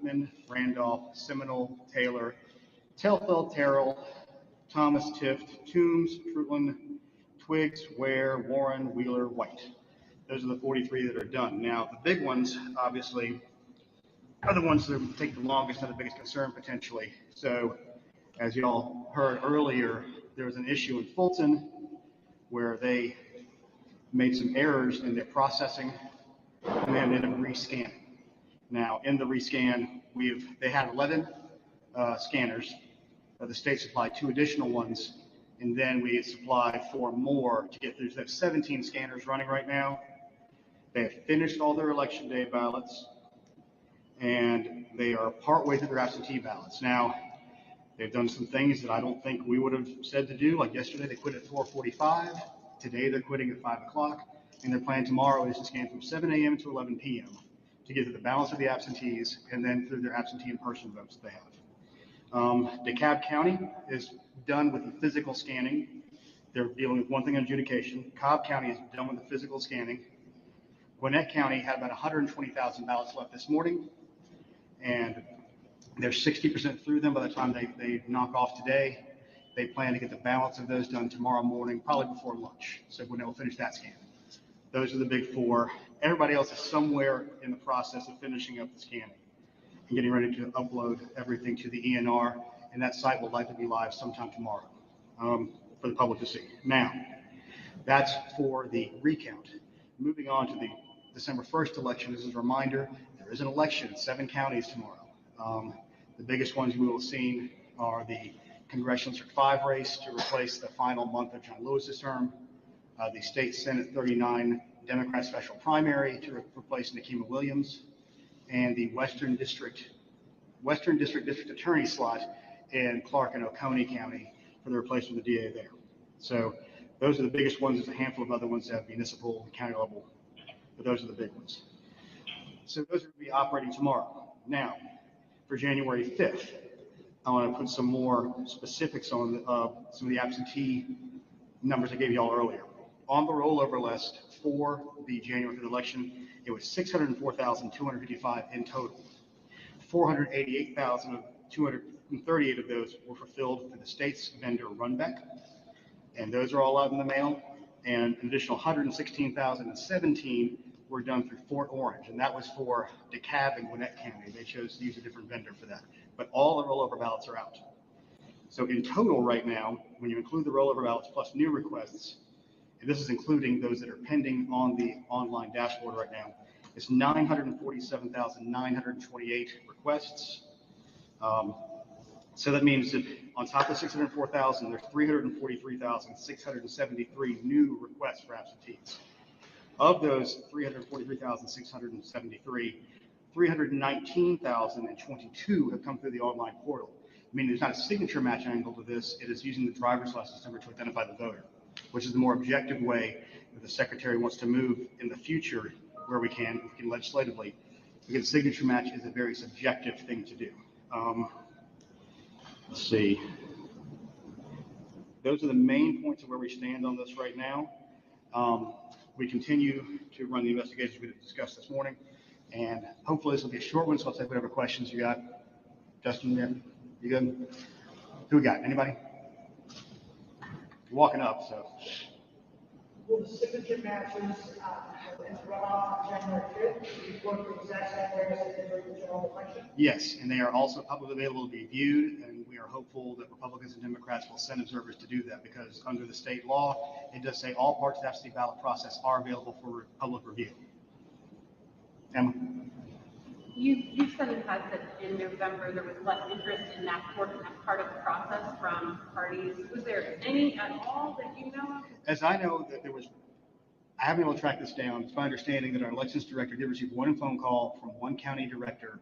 Whitman, Randolph, Seminole, Taylor, Telfeld, Terrell, Thomas, Tift, Toombs, Fruitland, Twiggs, Ware, Warren, Wheeler, White. Those are the 43 that are done. Now, the big ones, obviously, are the ones that take the longest and the biggest concern potentially. So, as y'all heard earlier, there was an issue in Fulton where they made some errors in their processing and then ended up rescanning. Now, in the rescan, they had 11 scanners. The state supplied 2 additional ones, and then we supplied 4 more to get through. So they have 17 scanners running right now. They have finished all their election day ballots, and they are partway through their absentee ballots. Now, they've done some things that I don't think we would have said to do. Like yesterday, they quit at 4:45. Today, they're quitting at 5 o'clock, and their plan tomorrow is to scan from 7 a.m. to 11 p.m. to get to the balance of the absentees and then through their absentee and person votes that they have. DeKalb County is done with the physical scanning. They're dealing with one thing on adjudication. Cobb County is done with the physical scanning. Gwinnett County had about 120,000 ballots left this morning, and they're 60% through them by the time they knock off today. They plan to get the balance of those done tomorrow morning, probably before lunch. So Gwinnett will finish that scan. Those are the big 4. Everybody else is somewhere in the process of finishing up the scanning and getting ready to upload everything to the ENR, and that site will likely be live sometime tomorrow for the public to see. Now, that's for the recount. Moving on to the December 1st election, as a reminder, there is an election in 7 counties tomorrow. The biggest ones we will have seen are the Congressional District 5 race to replace the final month of John Lewis's term, the State Senate 39 Democrat special primary to replace Nikema Williams, and the Western District District Attorney slot in Clark and Oconee County for the replacement of the DA there. So those are the biggest ones. There's a handful of other ones that have municipal and county level, but those are the big ones. So those are going to be operating tomorrow. Now, for January 5th, I want to put some more specifics on some of the absentee numbers I gave you all earlier. On the rollover list for the January 5th election, it was 604,255 in total. 488,238 of those were fulfilled through the state's vendor runback, and those are all out in the mail. And an additional 116,017 were done through Fort Orange, and that was for DeKalb and Gwinnett County. They chose to use a different vendor for that, but all the rollover ballots are out. So in total right now, when you include the rollover ballots plus new requests, and this is including those that are pending on the online dashboard right now, it's 947,928 requests. So that means that on top of 604,000, there's 343,673 new requests for absentees. Of those 343,673, 319,022 have come through the online portal. I mean, there's not a signature match angle to this. It is using the driver's license number to identify the voter, which is the more objective way that the secretary wants to move in the future where we can legislatively, because signature match is a very subjective thing to do. Let's see. Those are the main points of where we stand on this right now. We continue to run the investigations we discussed this morning, and hopefully this will be a short one, so I'll take whatever questions you got. Justin, you good? Who we got? Anybody? You're walking up, so. Will the signature matches and runoff on January 5th work the exact same way as they did during the general election? Yes, and they are also publicly available to be viewed, and we are hopeful that Republicans and Democrats will send observers to do that, because under the state law, it does say all parts of the absentee ballot process are available for public review. Emma? You said in the past that in November there was less interest in that part of the process from parties. Was there any at all that you know of? As I know, that there was, I haven't been able to track this down. It's my understanding that our elections director did receive one phone call from one county director,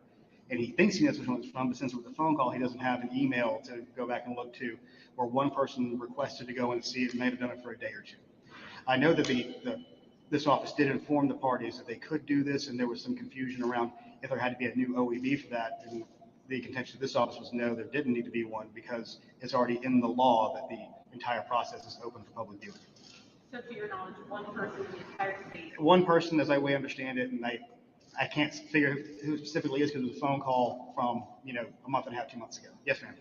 and he thinks he knows which one it's from, but since it was a phone call, he doesn't have an email to go back and look to, or one person requested to go and see it and may have done it for a day or two. I know that this office did inform the parties that they could do this, and there was some confusion around if there had to be a new OEB for that. And the contention of this office was no, there didn't need to be one, because it's already in the law that the entire process is open for public viewing. So to your knowledge, one person in the entire state? One person, as I way understand it, and I can't figure who specifically is because it was a phone call from, a month and a half, 2 months ago. Yes, ma'am.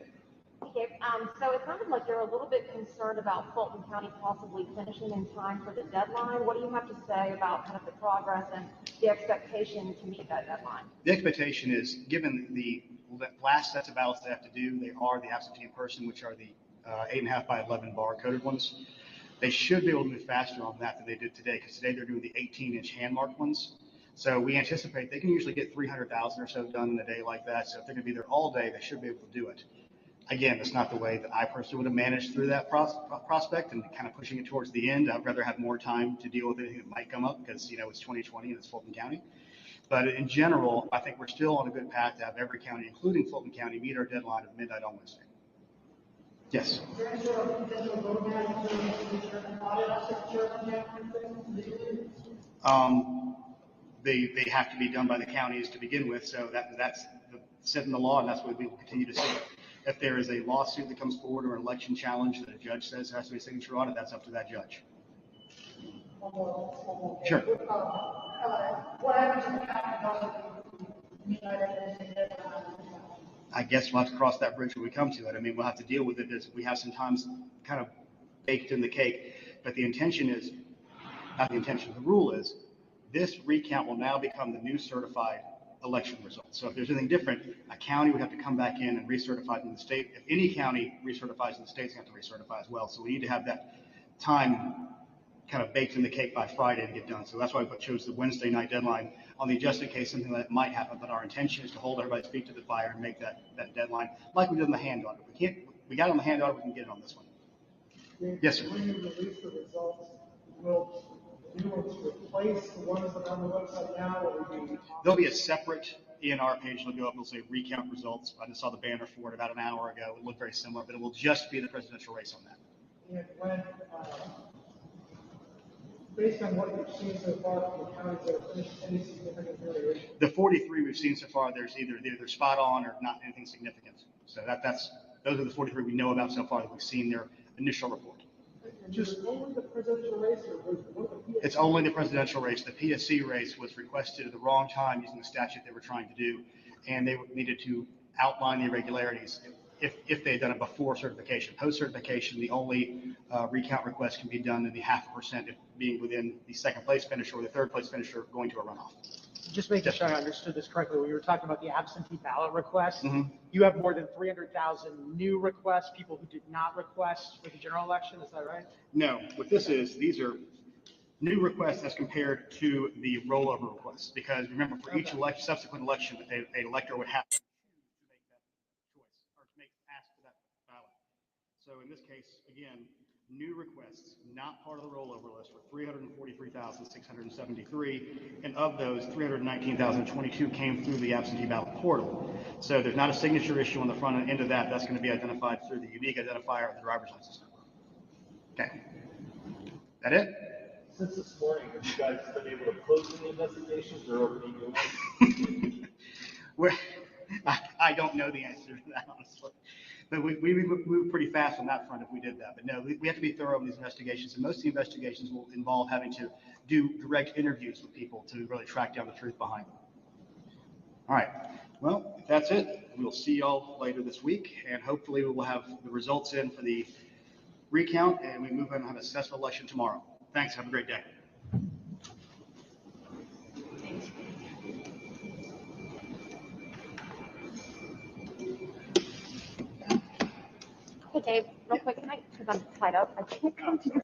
Okay, so it sounded like you're a little bit concerned about Fulton County possibly finishing in time for the deadline. What do you have to say about kind of the progress and the expectation to meet that deadline? The expectation is, given the last sets of ballots they have to do, they are the absentee in person, which are the 8.5 by 11 bar-coded ones. They should be able to move faster on that than they did today, because today they're doing the 18-inch hand-marked ones. So we anticipate they can usually get 300,000 or so done in a day like that. So if they're going to be there all day, they should be able to do it. Again, it's not the way that I personally would have managed through that prospect and kind of pushing it towards the end. I'd rather have more time to deal with anything that might come up because, it's 2020 and it's Fulton County. But in general, I think we're still on a good path to have every county, including Fulton County, meet our deadline of midnight on Wednesday. Yes. Is there any sort of potential roadmap in terms of future audit us at church and They have to be done by the counties to begin with, so that's set in the law, and that's what we will continue to see. If there is a lawsuit that comes forward or an election challenge that a judge says has to be a signature audit, that's up to that judge. Sure. What happens if the county doesn't I guess we'll have to cross that bridge when we come to it. I mean, we'll have to deal with it as we have sometimes kind of baked in the cake. But the intention is, not the intention, the rule is, this recount will now become the new certified election results. So if there's anything different, a county would have to come back in and recertify in the state. If any county recertifies in the states, they have to recertify as well. So we need to have that time kind of baked in the cake by Friday to get done. So that's why we chose the Wednesday night deadline on the just in case something like that might happen. But our intention is to hold everybody's feet to the fire and make that deadline like we did on the hand audit. We got it on the hand audit, we can get it on this one. Yes, sir. When you release the results, will you replace the ones that are on the website now, or will you? There'll be a separate ENR page. It'll go up. It'll say recount results. I just saw the banner for it about an hour ago. It looked very similar, but it will just be the presidential race on that. And when, based on what you've seen so far from the counties that have finished, any significant variation? The 43 we've seen so far, they're either spot on or not anything significant. So those are the 43 we know about so far that we've seen their initial report. Just only the presidential race, or what are the PSC? It's only the presidential race. The PSC race was requested at the wrong time using the statute they were trying to do, and they needed to outline the irregularities if they had done it before certification. Post certification, the only recount request can be done in the 0.5% if being within the second place finisher or the third place finisher going to a runoff. Just making sure I understood this correctly, when you were talking about the absentee ballot requests, Mhm. you have more than 300,000 new requests, people who did not request for the general election, is that right? No, what this is, these are new requests as compared to the rollover requests. Because remember, for each subsequent election, an elector would have to make that choice or to ask for that ballot. So in this case, again, new requests, not part of the rollover list, were 343,673, and of those, 319,022 came through the absentee ballot portal. So there's not a signature issue on the front end of that. That's going to be identified through the unique identifier of the driver's license number. Okay. That it? Since this morning, have you guys been able to close any investigations or open new ones? I don't know the answer to that, honestly. But we move pretty fast on that front if we did that. But no, we have to be thorough in these investigations. And most of the investigations will involve having to do direct interviews with people to really track down the truth behind them. All right. Well, if that's it, we'll see y'all later this week. And hopefully we will have the results in for the recount and we move on and have a successful election tomorrow. Thanks. Have a great day. Hey Dave, real quick, can I, because I'm tied up, I can't come to your